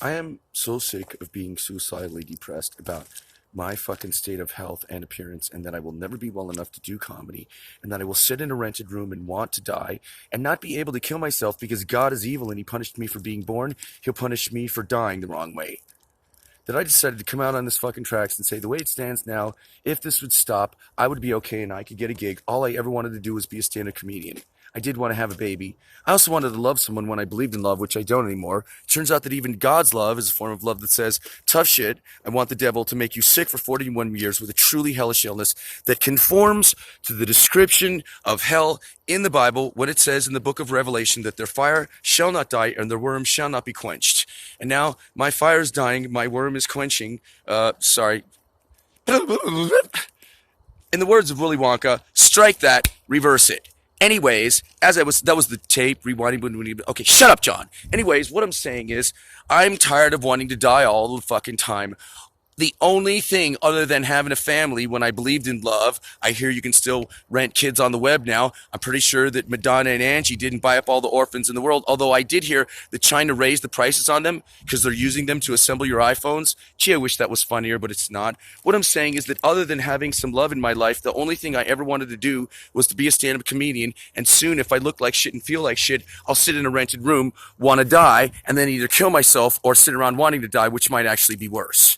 I am so sick of being suicidally depressed about my fucking state of health and appearance, and that I will never be well enough to do comedy, and that I will sit in a rented room and want to die and not be able to kill myself because God is evil and he punished me for being born. He'll punish me for dying the wrong way. That I decided to come out on this fucking tracks and say, the way it stands now, if this would stop, I would be okay and I could get a gig. All I ever wanted to do was be a stand-up comedian. I did want to have a baby. I also wanted to love someone when I believed in love, which I don't anymore. Turns out that even God's love is a form of love that says, tough shit, I want the devil to make you sick for 41 years with a truly hellish illness that conforms to the description of hell in the Bible when it says in the book of Revelation that their fire shall not die and their worm shall not be quenched. And now my fire is dying, my worm is quenching. Sorry. In the words of Willy Wonka, strike that, reverse it. Anyways, that was the tape, rewinding. Okay, shut up, John. Anyways, what I'm saying is, I'm tired of wanting to die all the fucking time. The only thing other than having a family when I believed in love, I hear you can still rent kids on the web now. I'm pretty sure that Madonna and Angie didn't buy up all the orphans in the world, although I did hear that China raised the prices on them because they're using them to assemble your iPhones. Gee, I wish that was funnier, but it's not. What I'm saying is that other than having some love in my life, the only thing I ever wanted to do was to be a stand-up comedian, and soon if I look like shit and feel like shit, I'll sit in a rented room, want to die, and then either kill myself or sit around wanting to die, which might actually be worse.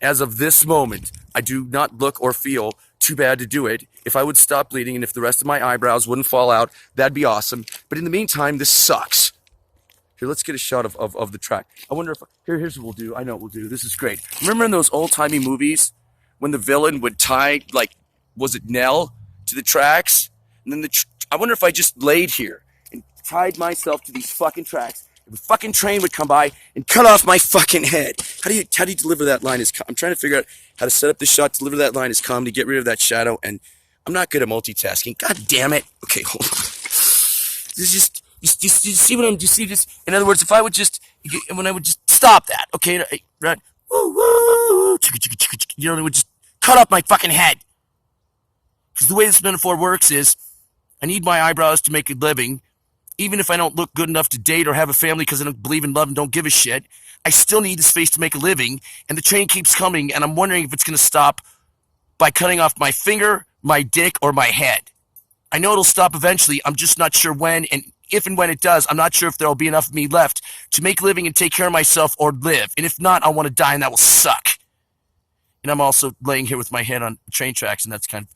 As of this moment, I do not look or feel too bad to do it. If I would stop bleeding and if the rest of my eyebrows wouldn't fall out, that'd be awesome. But in the meantime, this sucks. Here, let's get a shot of the track. I wonder if... Here's what we'll do. I know what we'll do. This is great. Remember in those old-timey movies when the villain would tie, like, was it Nell, to the tracks? And then I wonder if I just laid here and tied myself to these fucking tracks. If a fucking train would come by and cut off my fucking head. How do you deliver that line? I'm trying to figure out how to set up this shot, deliver that line as comedy, get rid of that shadow, and I'm not good at multitasking. God damn it. Okay, hold on. This is just, you see what do you see this? In other words, if I would just, when I would just stop that, okay, right? Woo, woo, you know, it would just cut off my fucking head. Because the way this metaphor works is, I need my eyebrows to make a living. Even if I don't look good enough to date or have a family because I don't believe in love and don't give a shit, I still need this face to make a living, and the train keeps coming, and I'm wondering if it's going to stop by cutting off my finger, my dick, or my head. I know it'll stop eventually, I'm just not sure when, and if and when it does, I'm not sure if there'll be enough of me left to make a living and take care of myself or live, and if not, I'll want to die, and that will suck. And I'm also laying here with my head on train tracks, and that's kind of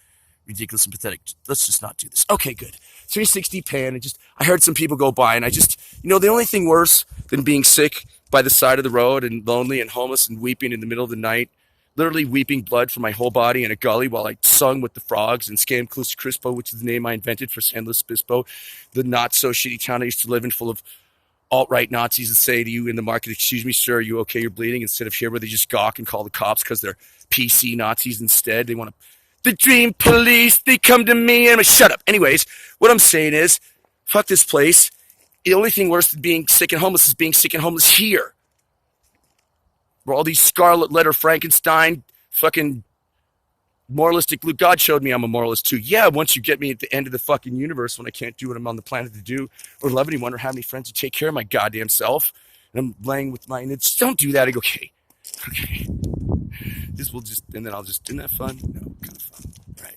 ridiculous and pathetic. Let's just not do this. Okay, good. 360 pan, and I heard some people go by, and the only thing worse than being sick by the side of the road and lonely and homeless and weeping in the middle of the night, literally weeping blood from my whole body in a gully while I sung with the frogs and scammed Clusa Crispo, which is the name I invented for San Luis Obispo, the not so shitty town I used to live in, full of alt-right Nazis that say to you in the market, excuse me, sir, are you okay, you're bleeding, instead of here where they just gawk and call the cops because they're PC Nazis instead. They want to... The dream police, they come to me and I'm like, shut up. Anyways, what I'm saying is, fuck this place. The only thing worse than being sick and homeless is being sick and homeless here. Where all these scarlet letter Frankenstein, fucking moralistic Luke, God showed me I'm a moralist too. Yeah, once you get me at the end of the fucking universe when I can't do what I'm on the planet to do, or love anyone, or have any friends to take care of my goddamn self, and I'm laying with my, and it's, don't do that. I go, okay. This will just, and then I'll just, isn't that fun? No, kind of fun, right?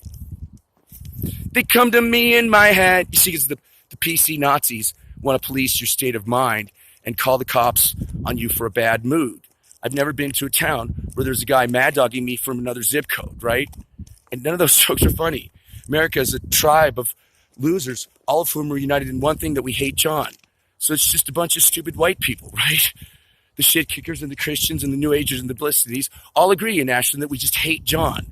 They come to me in my head. You see, because the PC Nazis want to police your state of mind and call the cops on you for a bad mood. I've never been to a town where there's a guy mad dogging me from another zip code, right? And none of those jokes are funny. America is a tribe of losers, all of whom are united in one thing, that we hate John. So it's just a bunch of stupid white people, right? The shit kickers and the Christians and the New Agers and the Blissedies all agree in Ashland that we just hate John.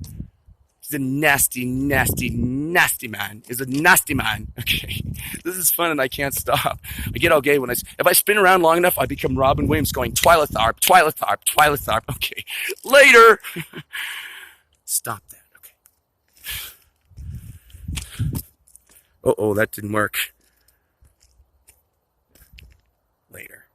He's a nasty, nasty, nasty man. He's a nasty man. Okay. This is fun and I can't stop. I get all gay when if I spin around long enough, I become Robin Williams going, Twyla Tharp, Twyla Tharp, Twyla Tharp. Okay. Later. Stop that. Okay. Uh-oh, that didn't work. Later.